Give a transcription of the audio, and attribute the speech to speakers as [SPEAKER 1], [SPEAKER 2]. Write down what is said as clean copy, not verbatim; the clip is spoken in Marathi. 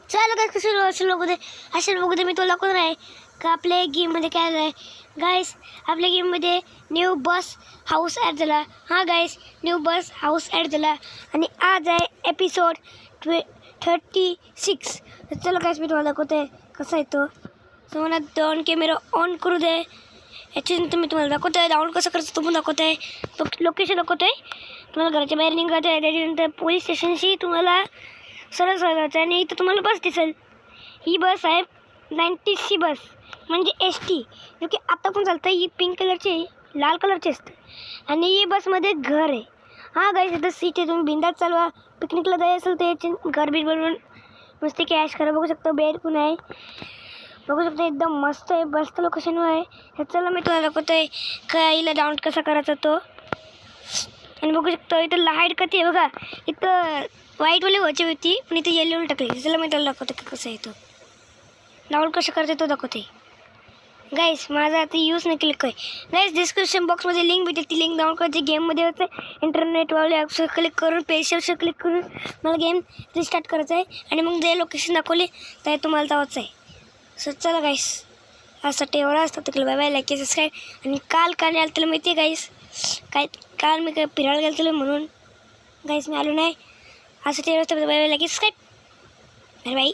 [SPEAKER 1] चला काय कसं बघू दे मी तुला दाखवणार आहे का आपल्या गेममध्ये काय आहे गाईस. आपल्या गेममध्ये न्यू बस हाऊस ॲड झाला. हां गाईस, न्यू बस हाऊस ॲड झाला आणि आज आहे एपिसोड 36. तर चला गाईस मी तुम्हाला दाखवते कसा आहे तो. तर मला 2 कॅमेरा ऑन करू दे. याच्यानंतर मी तुम्हाला दाखवतो आहे डाऊनलोड कसं करायचं तो पण दाखवतो आहे. तो लोकेशन दाखवतो आहे. तुम्हाला घराच्या बाहेर निघायचं आहे. त्याच्यानंतर पोलीस स्टेशनशी तुम्हाला सरळ जायचं आहे आणि इथं तुम्हाला बस दिसेल. ही बस आहे 90C बस म्हणजे ST, जो की आत्ता पण चालतं. ही पिंक कलरची लाल कलरची असते आणि ही बसमध्ये घर आहे. हां गाईस, इथं सीट आहे. तुम्ही बिंदास चालवा. पिकनिकला जायचं असेल तर याची घर बीट बनवून मस्त कॅश करा. बघू शकता बेड पण आहे. बघू शकता एकदम मस्त आहे. बसचं लोकेशनवर आहे. हे चला मी तुम्हाला दाखवतो आहे का हिला डाऊनलोड कसा करायचा तो. आणि बघू शकतो इथं लाईट कधी आहे बघा. इथं व्हाईटवाली व्हायची होती पण इथं येल्लोला टाकली. चला मी त्याला दाखवतो की कसं आहे तो डाऊनलोड कसं करते तो दाखवते. गाईस माझा आता यूज नाही क्लिक आहे. गाईस डिस्क्रिप्शन बॉक्समध्ये लिंक भेटेल. ती लिंक डाऊनलोड करायची. गेममध्ये होतं इंटरनेटवाले ॲप्सवर क्लिक करून पेशवर क्लिक करून मला गेम रिस्टार्ट करायचं आहे आणि मग जे लोकेशन दाखवले ते तुम्हाला जायचं आहे. सो चला गाईस, यासाठी एवढा असतं तिकडे. Bye bye, like subscribe. आणि काल नाही आलं तुला माहिती आहे गाईस, काल मी काय फिरायला गेलो तुला म्हणून गाईस मी आलो नाही. यासाठी एवढं असतं. Bye bye, like subscribe. Bye bye.